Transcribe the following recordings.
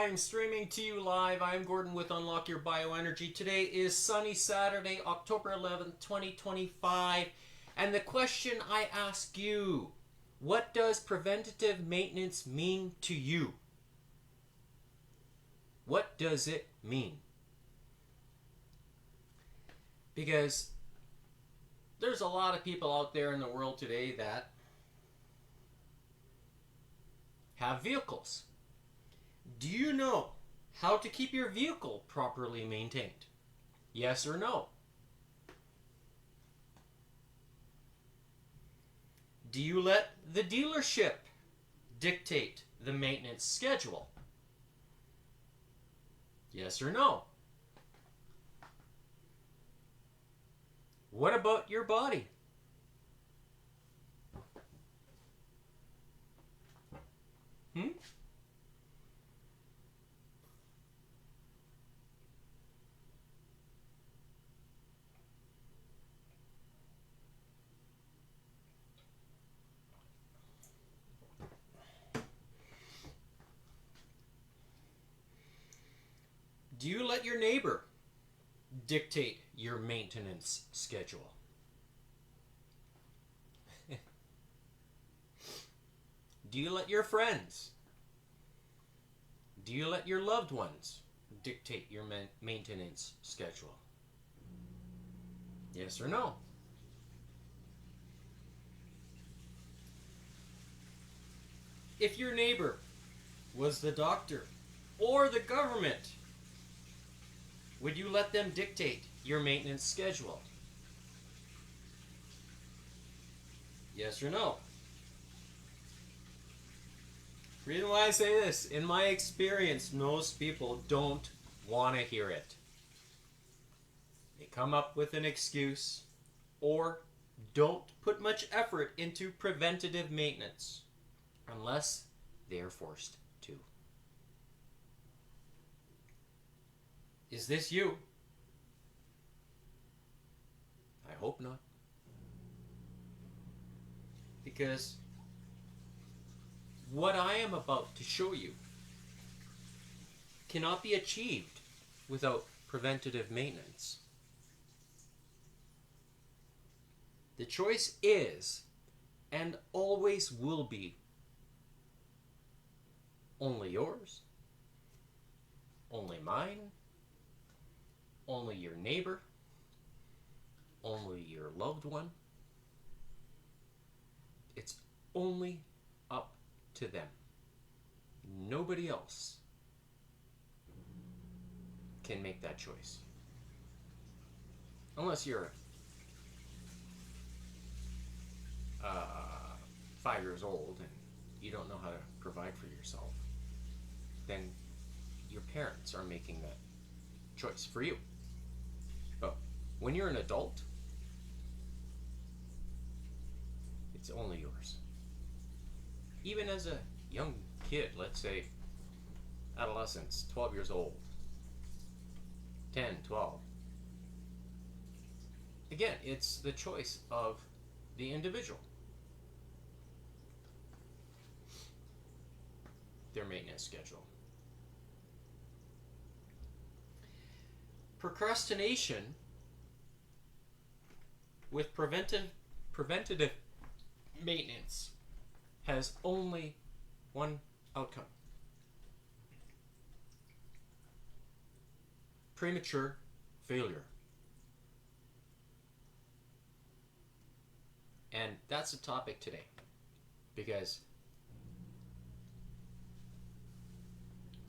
I'm streaming to you live. I'm Gordon with Unlock Your Bioenergy. Today is sunny Saturday, October 11th, 2025. And the question I ask you, what does preventative maintenance mean to you? What does it mean? Because there's a lot of people out there in the world today that have vehicles. Do you know how to keep your vehicle properly maintained? Yes or no? Do you let the dealership dictate the maintenance schedule? Yes or no? What about your body? Do you let your neighbor dictate your maintenance schedule? Do you let your friends? Do you let your loved ones dictate your maintenance schedule? Yes or no? If your neighbor was the doctor or the government, would you let them dictate your maintenance schedule? Yes or no? Reason why I say this, in my experience, most people don't want to hear it. They come up with an excuse or don't put much effort into preventative maintenance unless they are forced to. Is this you? I hope not. Because what I am about to show you cannot be achieved without preventative maintenance. The choice is, and always will be, only yours, only mine, only your neighbor, only your loved one. It's only up to them. Nobody else can make that choice. Unless you're 5 years old and you don't know how to provide for yourself, then your parents are making that choice for you. But when you're an adult, it's only yours. Even as a young kid, let's say adolescence, 12 years old, 10, 12. Again, it's the choice of the individual. Their maintenance schedule. Procrastination with preventative maintenance has only one outcome: premature failure. And that's the topic today, because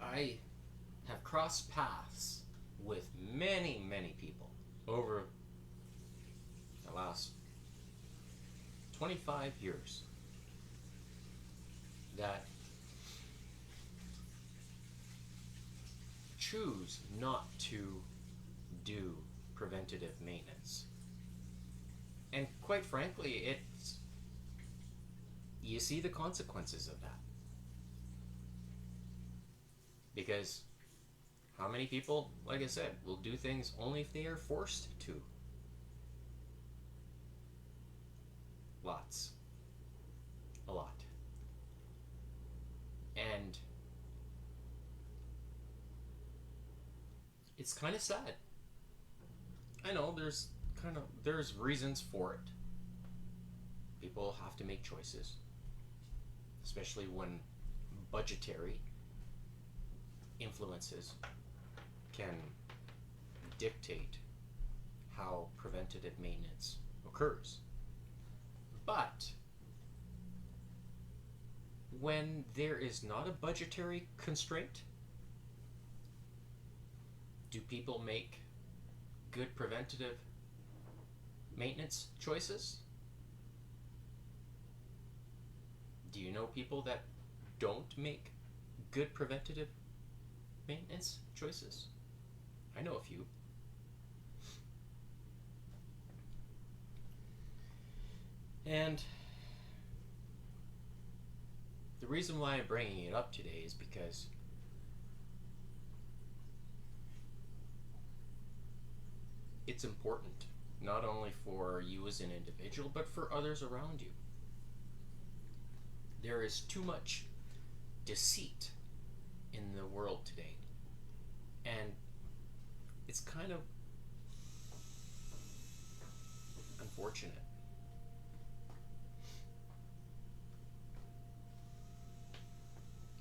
I have crossed paths with many, many people over the last 25 years that choose not to do preventative maintenance. And quite frankly, you see the consequences of that. Because how many people, like I said, will do things only if they are forced to? Lots. A lot. And It's kind of sad. I know there's reasons for it. People have to make choices, especially when budgetary influences can dictate how preventative maintenance occurs. But when there is not a budgetary constraint, do people make good preventative maintenance choices? Do you know people that don't make good preventative maintenance choices? I know a few. And the reason why I'm bringing it up today is because it's important, not only for you as an individual, but for others around you. There is too much deceit in the world today, and it's kind of unfortunate.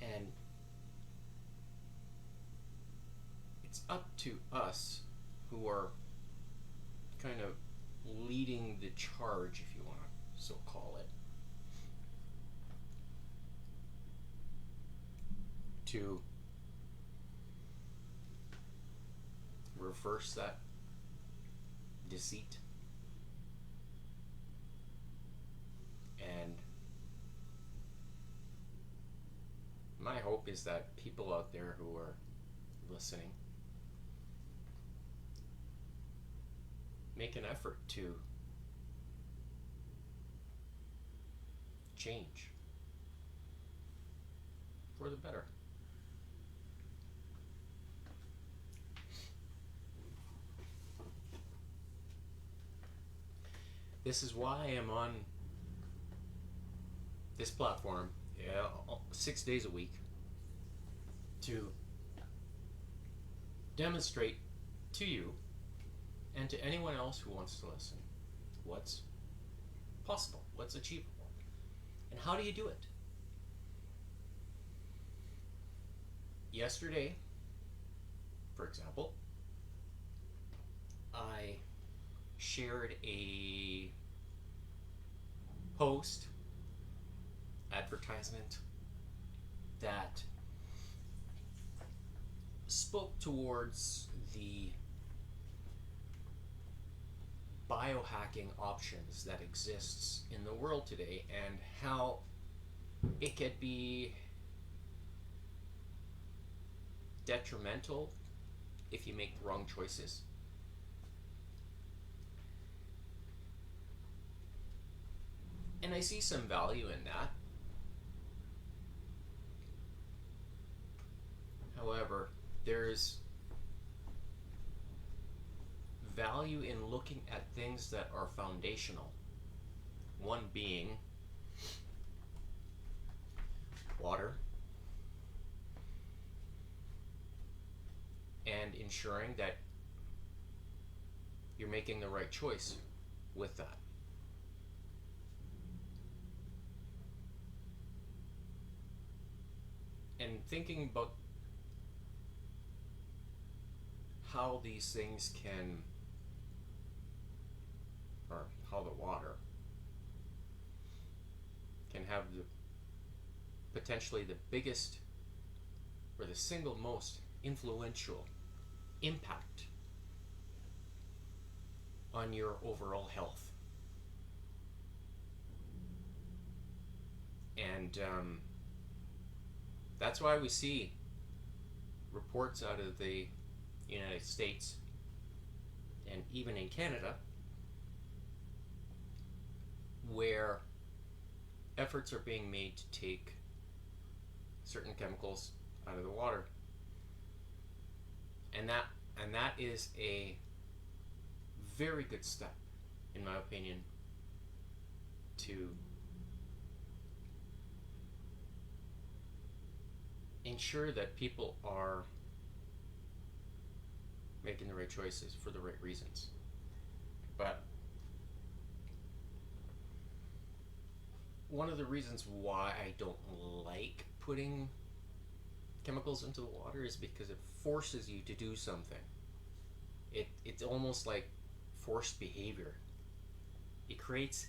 And it's up to us who are kind of leading the charge, if you want to so call it, to reverse that deceit and my hope is that people out there who are listening make an effort to change for the better. This is why I am on this platform 6 days a week to demonstrate to you and to anyone else who wants to listen what's possible, what's achievable, and how do you do it. Yesterday, for example, I shared a post advertisement that spoke towards the biohacking options that exists in the world today and how it could be detrimental if you make the wrong choices. And I see some value in that. However, there's value in looking at things that are foundational. One being water, and ensuring that you're making the right choice with that. And thinking about how these things can, or how the water can have the potentially the biggest or the single most influential impact on your overall health. And that's why we see reports out of the United States and even in Canada where efforts are being made to take certain chemicals out of the water. And that is a very good step, in my opinion, to ensure that people are making the right choices for the right reasons. But one of the reasons why I don't like putting chemicals into the water is because it forces you to do something. It's almost like forced behavior. It creates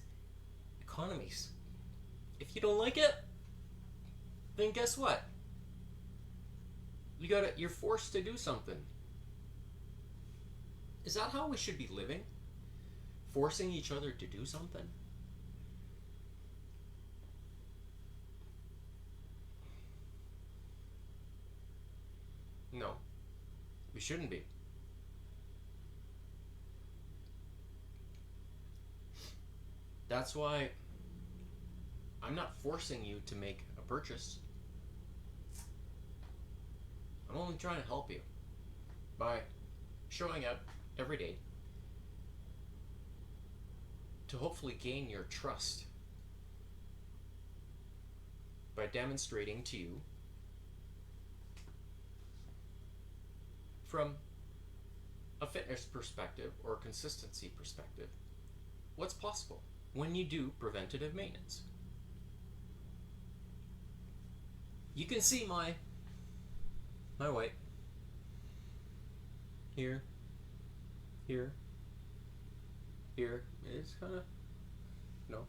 economies. If you don't like it, then guess what? You're forced to do something. Is that how we should be living? Forcing each other to do something? No, we shouldn't be. That's why I'm not forcing you to make a purchase. I'm only trying to help you by showing up every day to hopefully gain your trust by demonstrating to you from a fitness perspective or a consistency perspective what's possible when you do preventative maintenance. You can see my weight here, here, here. It's kind of, no.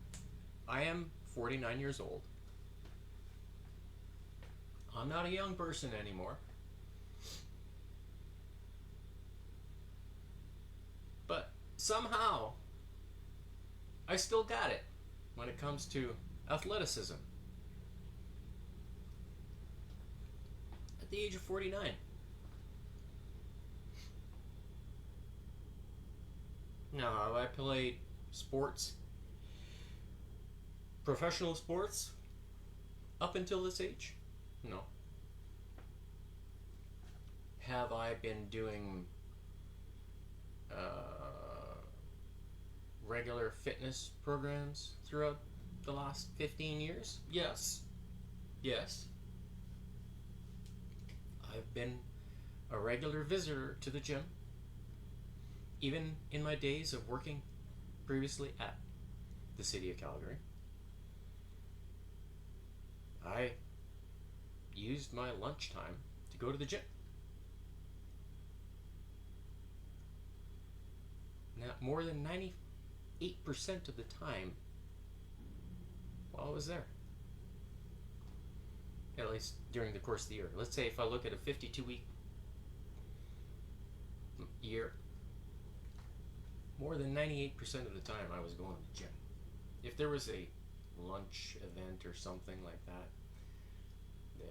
I am 49 years old. I'm not a young person anymore. But somehow, I still got it when it comes to athleticism. At the age of 49. Now, have I played sports, professional sports, up until this age? No. Have I been doing regular fitness programs throughout the last 15 years? Yes. Yes. I've been a regular visitor to the gym, even in my days of working previously at the city of Calgary. I used my lunchtime to go to the gym. Now, more than 98% of the time while I was there, at least during the course of the year. Let's say if I look at a 52-week year, more than 98% of the time I was going to the gym. If there was a lunch event or something like that, where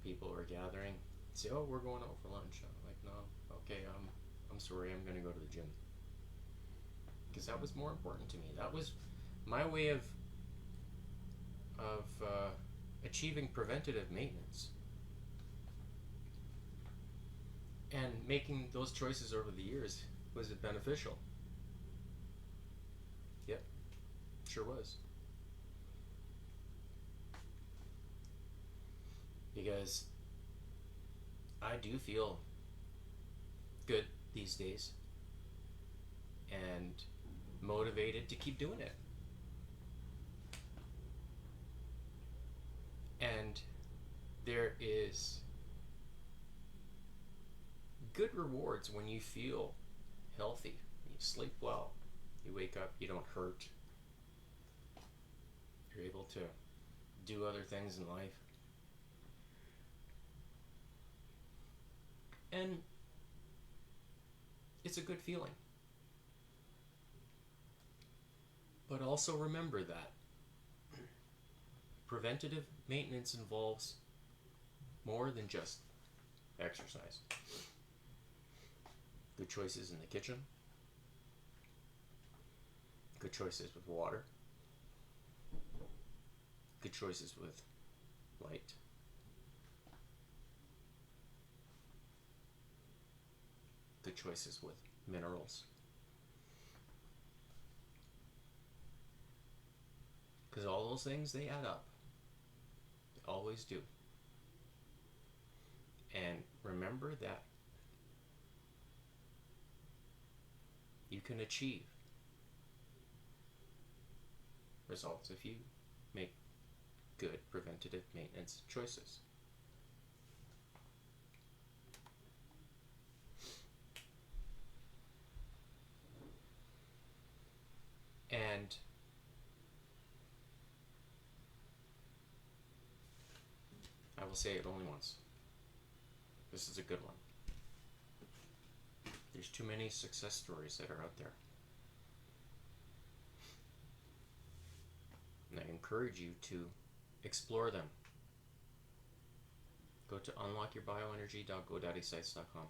people were gathering, say, "Oh, we're going out for lunch." I'm like, "No, okay, I'm sorry, I'm going to go to the gym," because that was more important to me. That was my way of achieving preventative maintenance. And making those choices over the years, was it beneficial? Yep, sure was. Because I do feel good these days and motivated to keep doing it. And there is good rewards when you feel healthy. You sleep well. You wake up, you don't hurt. You're able to do other things in life. And it's a good feeling. But also remember that preventative maintenance involves more than just exercise. Good choices in the kitchen. Good choices with water. Good choices with light. Good choices with minerals. Because all those things, they add up. They always do. And remember that you can achieve results if you make good preventative maintenance choices. And I will say it only once. This is a good one. There's too many success stories that are out there. And I encourage you to explore them. Go to unlockyourbioenergy.godaddysites.com.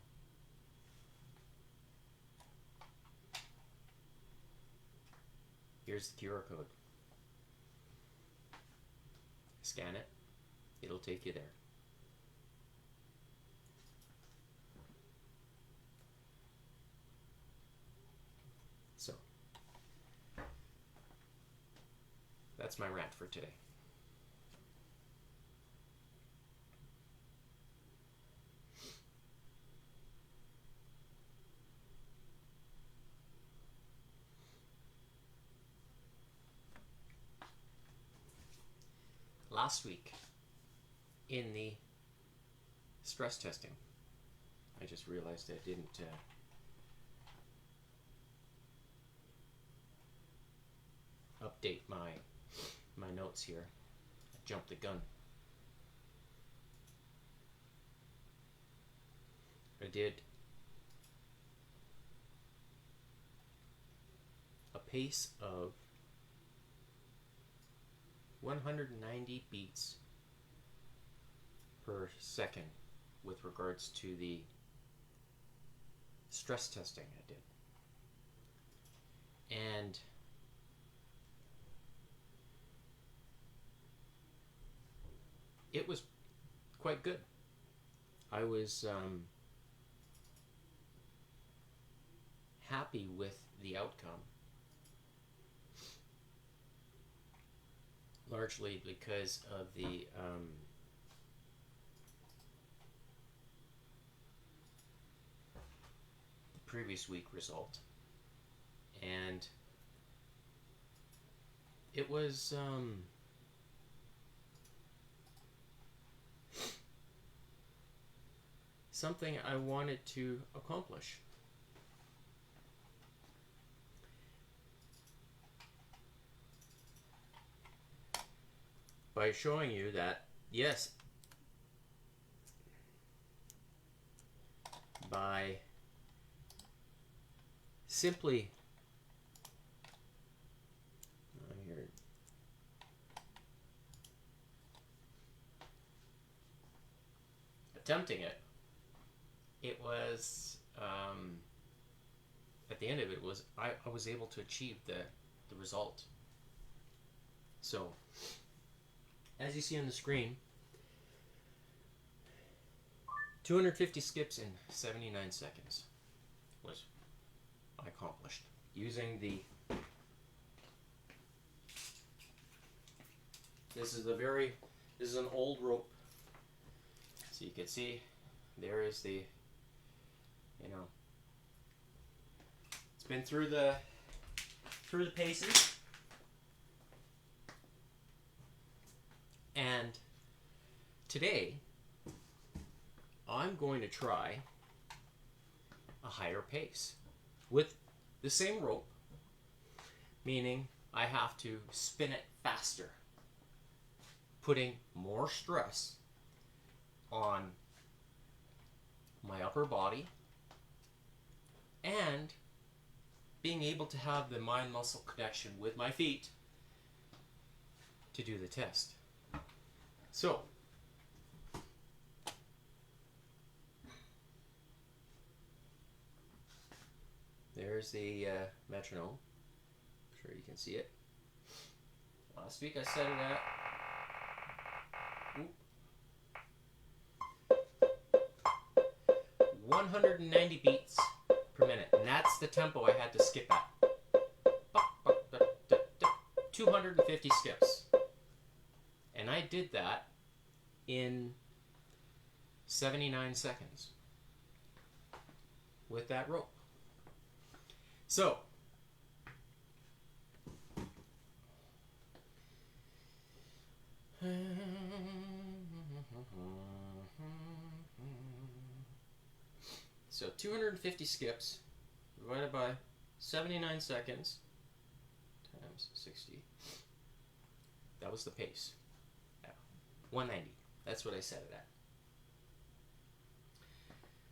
Here's the QR code. Scan it. It'll take you there. So, that's my rant for today. Last week, in the stress testing, I just realized I didn't update my notes here. I jumped the gun. I did a pace of 190 beats per second with regards to the stress testing I did. And it was quite good. I was happy with the outcome. Largely because of the previous week result. And it was something I wanted to accomplish. By showing you that, yes, by simply attempting it, it was at the end of it was I was able to achieve the result. So as you see on the screen, 250 skips in 79 seconds was accomplished using the this is an old rope. So you can see there is the, it's been through the paces. And today, I'm going to try a higher pace with the same rope, meaning I have to spin it faster, putting more stress on my upper body and being able to have the mind-muscle connection with my feet to do the test. So, there's the metronome. I'm sure you can see it. Last week I set it at 190 beats per minute, and that's the tempo I had to skip at. 250 skips. And I did that in 79 seconds with that rope. So, so 250 skips divided by 79 seconds times 60. That was the pace. Yeah. 190. That's what I set it at.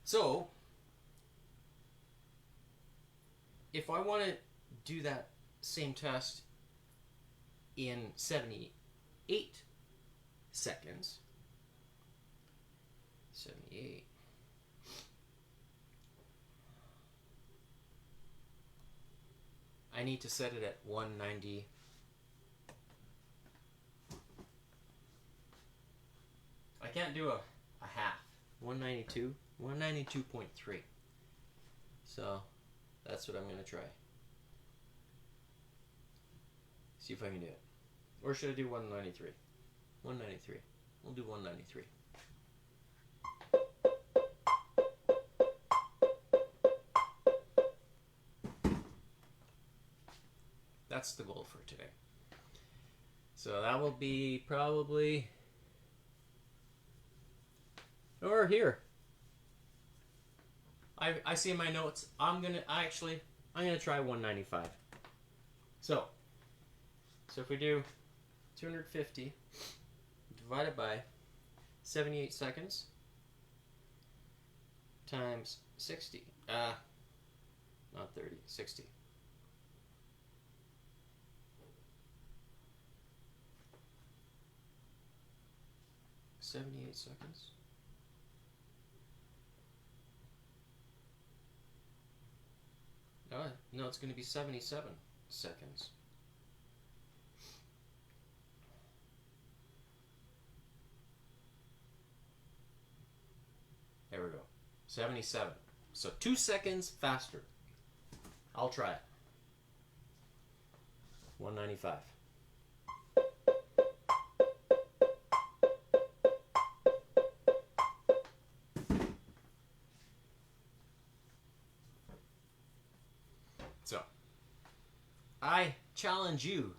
So, if I want to do that same test in 78 seconds, 78, I need to set it at 190. I can't do a half. 192, 192.3. So that's what I'm going to try. See if I can do it. Or should I do 193? 193. We'll do 193. That's the goal for today. So that will be probably, or here. I see in my notes, I'm gonna try 195. So if we do 250 divided by 78 seconds times 60, not 30, 60. $78 seconds. No, it's going to be 77 seconds. There we go. 77. So 2 seconds faster. I'll try it. 195. So, I challenge you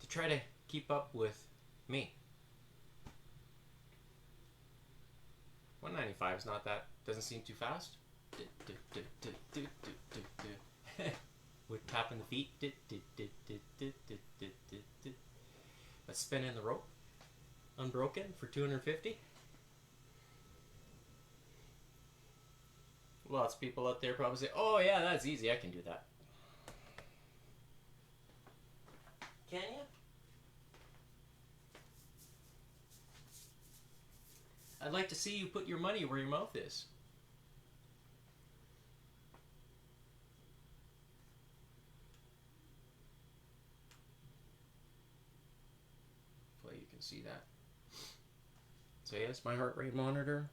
to try to keep up with me. 195 is not that, doesn't seem too fast. With tapping the feet. But spinning the rope unbroken for 250. Lots of people out there probably say, oh yeah, that's easy, I can do that. Can you? I'd like to see you put your money where your mouth is. Hopefully you can see that. So yes, my heart rate monitor.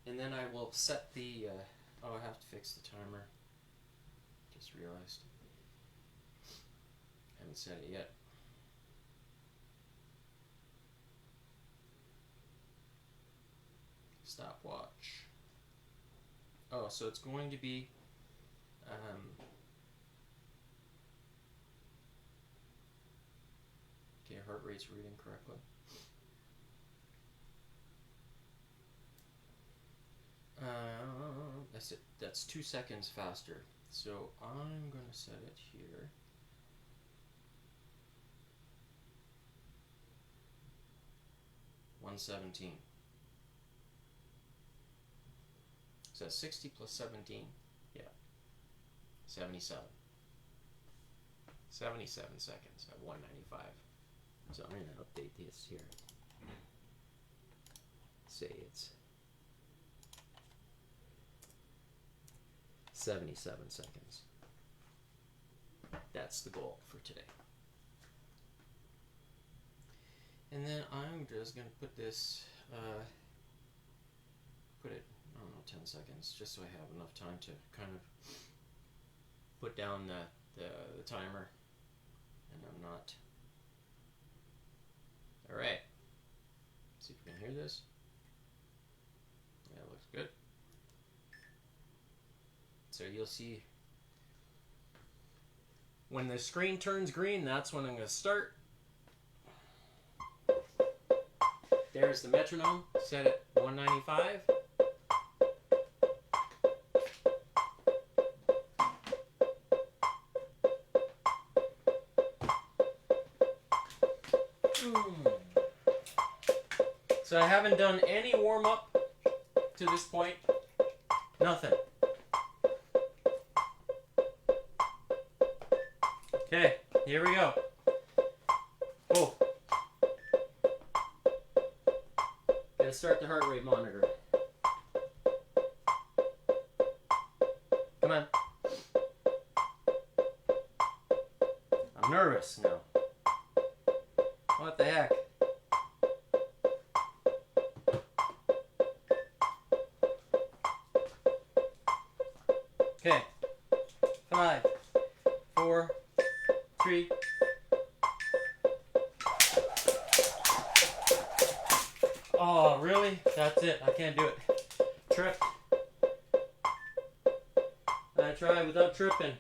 And then I will set the, oh, I have to fix the timer. Just realized. I haven't set it yet. Stopwatch. Oh, so it's going to be, okay, heart rate's reading correctly. That's it. That's 2 seconds faster. So I'm gonna set it here. $117. So that's 60 plus 17. Yeah. 77. 77 seconds at 195. So I'm gonna update this here. Say it's 77 seconds. That's the goal for today. And then I'm just going to put this, put it, I don't know, 10 seconds, just so I have enough time to kind of put down the timer, and I'm not. All right. See if you can hear this. Yeah, it looks good. So you'll see when the screen turns green, that's when I'm going to start. There's the metronome, set at 195. So I haven't done any warm-up to this point. Nothing. Okay, here we go. Oh. Gotta start the heart rate monitor. Come on. I'm nervous now. What the heck? Okay. 5, 4, 3. Oh, really? That's it. I can't do it. Trip. I try without tripping.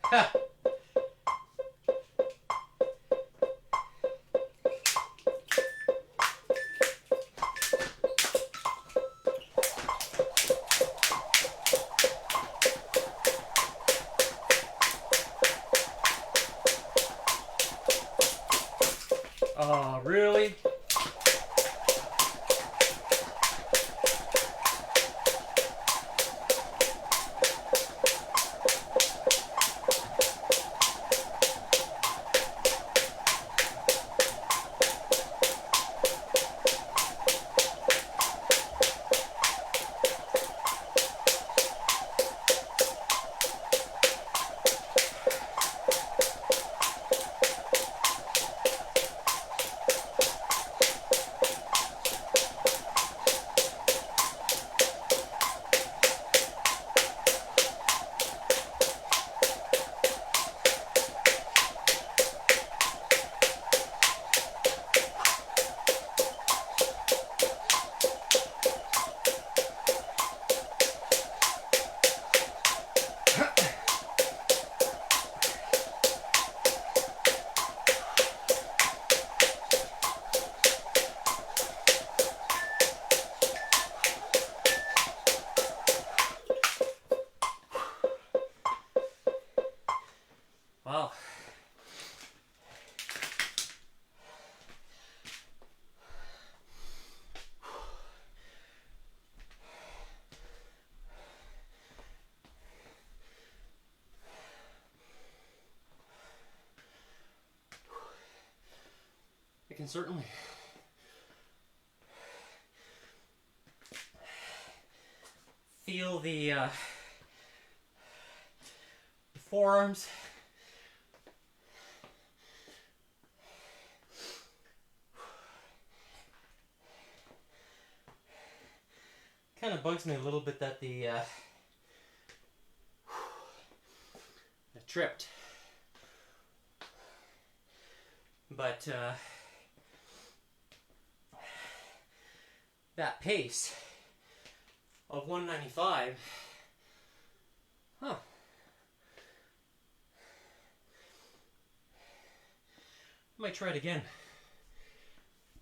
Ha! Oh, really? Wow. I can certainly feel the forearms. Kind of bugs me a little bit that I tripped, but that pace of 195, huh? I might try it again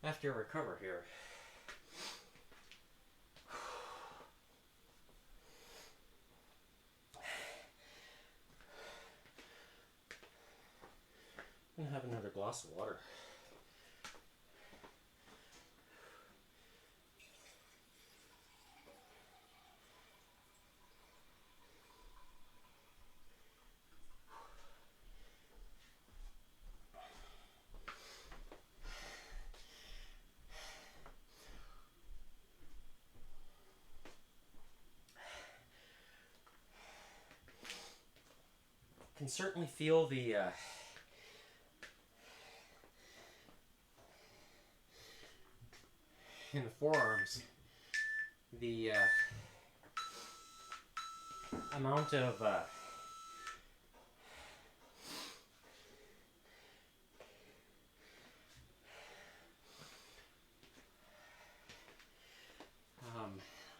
after I recover here. I'm gonna have another glass of water. Can certainly feel the in the forearms, the amount of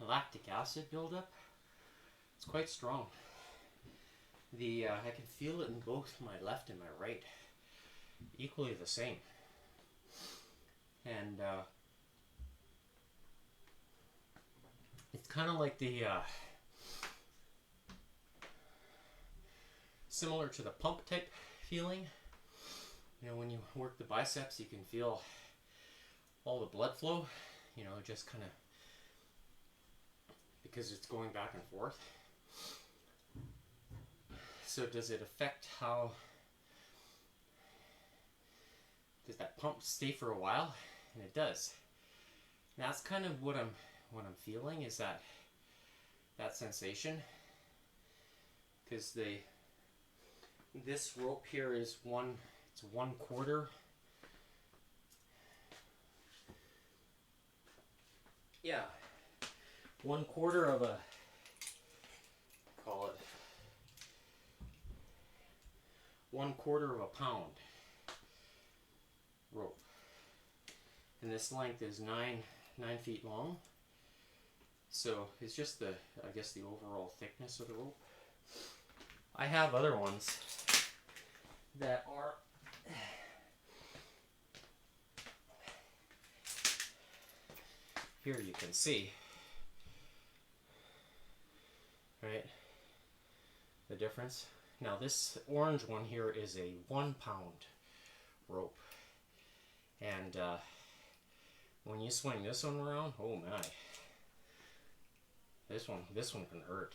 lactic acid buildup. It's quite strong. I can feel it in both my left and my right, equally the same. And it's kind of like the similar to the pump type feeling. You know, when you work the biceps, you can feel all the blood flow, you know, just kind of because it's going back and forth. So does it affect how, does that pump stay for a while? And it does. And that's kind of what I'm feeling, is that sensation. Because this rope here is it's 1/4. Yeah, 1/4 of a, call it 1/4 of a pound rope, and this length is 9 feet long. So it's just I guess the overall thickness of the rope. I have other ones that are here, you can see, right, the difference. Now this orange one here is a 1 pound rope, and when you swing this one around, oh my, this one can hurt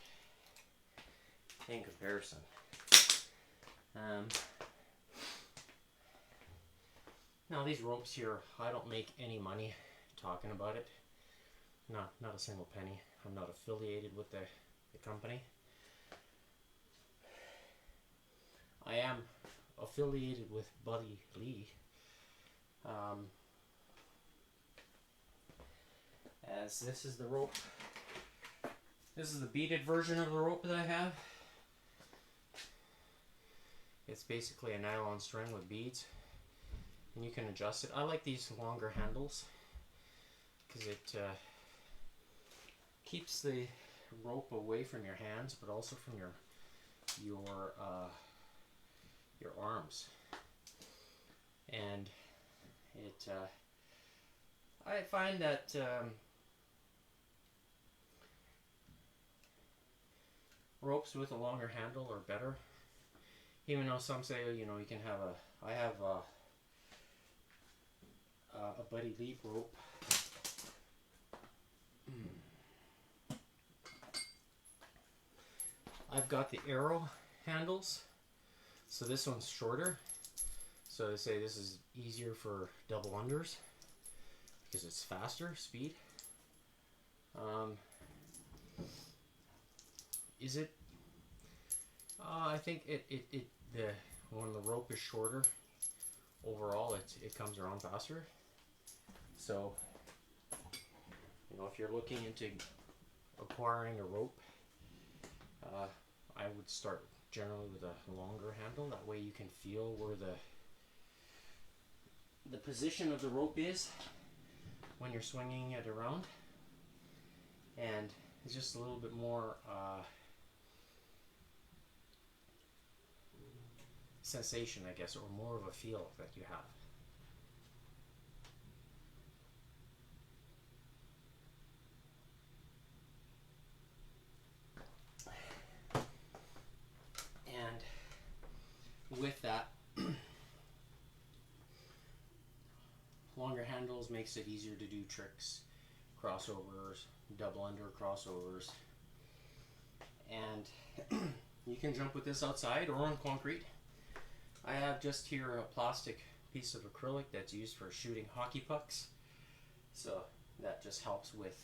in comparison. Now these ropes here, I don't make any money talking about it. Not a single penny. I'm not affiliated with the company. I am affiliated with Buddy Lee. As this is the rope. This is the beaded version of the rope that I have. It's basically a nylon string with beads, and you can adjust it. I like these longer handles because it keeps the rope away from your hands, but also from your arms. And it I find that ropes with a longer handle are better, even though some say, you know, you can have I have a Buddy Lee rope. I've got the arrow handles, so this one's shorter, so they say this is easier for double unders because it's faster speed. Is it? I think when the rope is shorter, overall it comes around faster. So, you know, if you're looking into acquiring a rope, I would start generally with a longer handle. That way you can feel where the position of the rope is when you're swinging it around, and it's just a little bit more sensation, I guess, or more of a feel that you have. And with that, longer handles makes it easier to do tricks, crossovers, double under crossovers, and you can jump with this outside or on concrete. I have just here a plastic piece of acrylic that's used for shooting hockey pucks, so that just helps with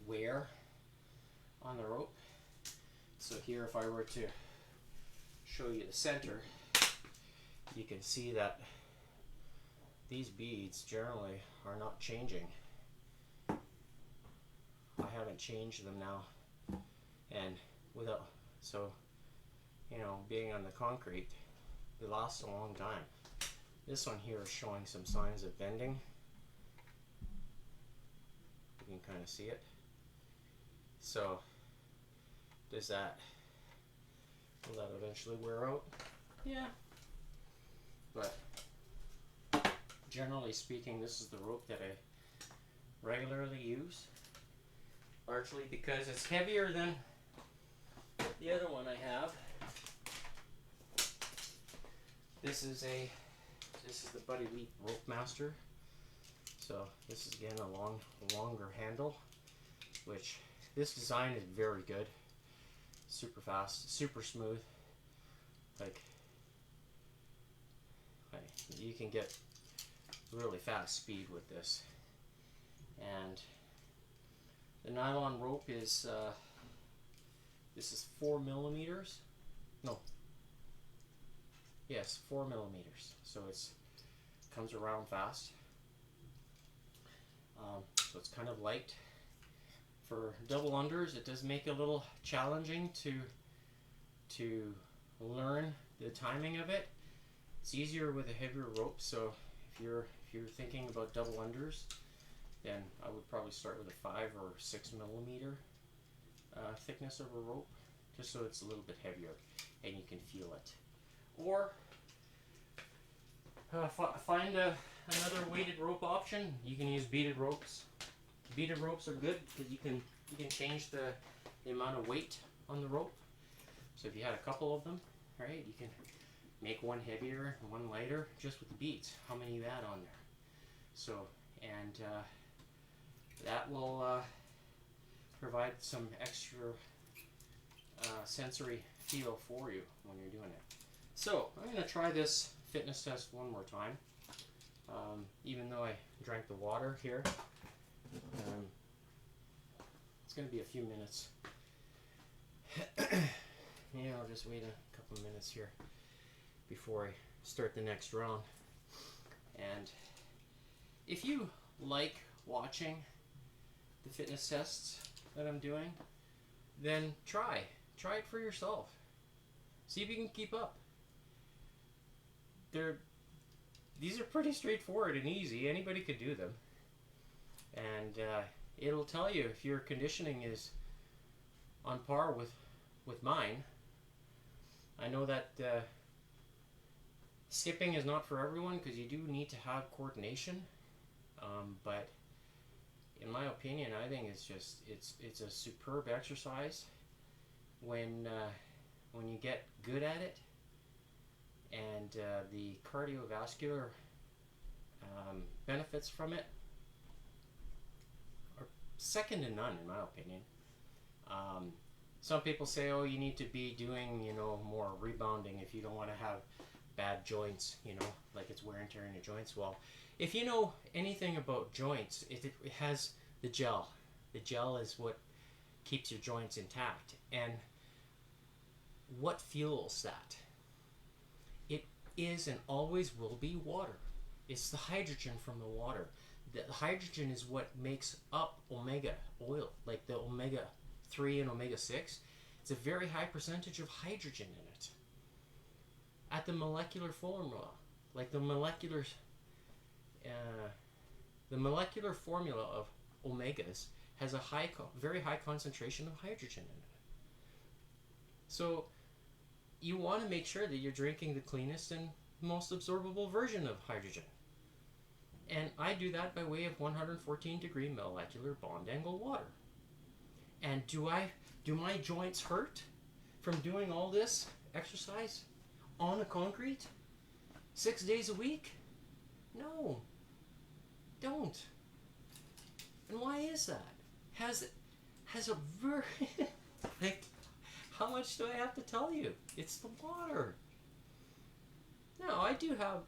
wear on the rope. So here, if I were to show you the center, you can see that these beads generally are not changing. I haven't changed them now and without, so, you know, being on the concrete, it lasts a long time. This one here is showing some signs of bending. You can kind of see it. So does that, will that eventually wear out? Yeah. But generally speaking, this is the rope that I regularly use, largely because it's heavier than the other one I have. This is the Buddy Leap Rope Master. So this is again a longer handle, which this design is very good. Super fast, super smooth. Like you can get really fast speed with this. And the nylon rope is this is 4 millimeters. No. Yes, 4 millimeters. So it's comes around fast. So it's kind of light. For double unders, it does make it a little challenging to learn the timing of it. It's easier with a heavier rope. So if you're thinking about double unders, then I would probably start with a 5 or 6 millimeter thickness of a rope, just so it's a little bit heavier and you can feel it. Or find another weighted rope option. You can use beaded ropes. Beaded ropes are good because you can change the amount of weight on the rope. So if you had a couple of them, right, you can make one heavier and one lighter just with the beads. How many you add on there. So, and that will provide some extra sensory feel for you when you're doing it. So I'm going to try this fitness test one more time. Even though I drank the water here, it's going to be a few minutes. Yeah, I'll just wait a couple of minutes here before I start the next round. And if you like watching the fitness tests that I'm doing, then try it for yourself. See if you can keep up. These are pretty straightforward and easy. Anybody could do them. And it'll tell you if your conditioning is on par with mine. I know that skipping is not for everyone because you do need to have coordination. But in my opinion, I think it's a superb exercise when you get good at it. And the cardiovascular benefits from it are second to none, in my opinion. Some people say, oh, you need to be doing, more rebounding if you don't want to have bad joints, like it's wear and tear in your joints. Well, if you know anything about joints, it has the gel. The gel is what keeps your joints intact. And what fuels that? It is and always will be water. It's the hydrogen from the water. The hydrogen is what makes up omega oil, like the omega-3 and omega-6. It's a very high percentage of hydrogen in it. At the molecular formula, like the molecular formula of omegas has a very high concentration of hydrogen in it. So you want to make sure that you're drinking the cleanest and most absorbable version of hydrogen. And I do that by way of 114 degree molecular bond angle water. And do my joints hurt from doing all this exercise on the concrete 6 days a week? No, don't. And why is that? Has a very like, how much do I have to tell you? It's the water. Now, I do have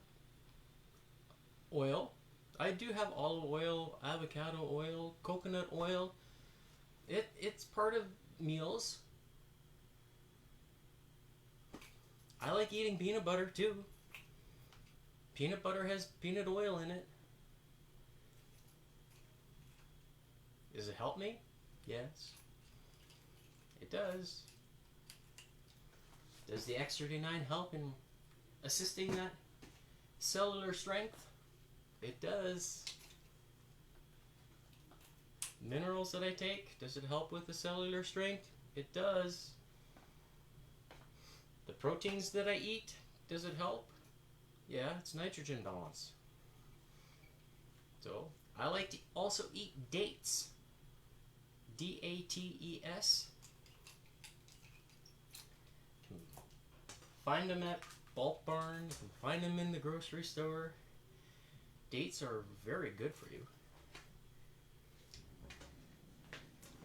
oil. I do have olive oil, avocado oil, coconut oil. It's part of meals. I like eating peanut butter too. Peanut butter has peanut oil in it. Does it help me? Yes. It does. Does the X39 help in assisting that cellular strength? It does. Minerals that I take, does it help with the cellular strength? It does. The proteins that I eat, does it help? Yeah, it's nitrogen balance. So, I like to also eat dates. D-A-T-E-S. Find them at Bulk Barn. You can find them in the grocery store. Dates are very good for you.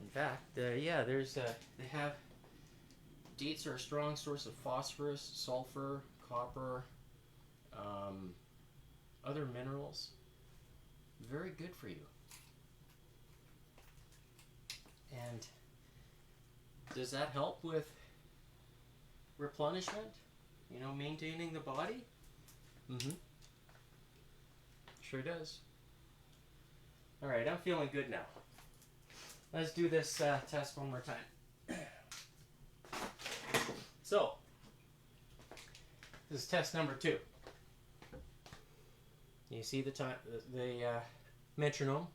In fact, yeah, there's they have dates are a strong source of phosphorus, sulfur, copper, other minerals. Very good for you. And does that help with replenishment? You know, maintaining the body? Mm-hmm. Sure does. Alright, I'm feeling good now. Let's do this test one more time. So, this is test number 2. You see the time, the metronome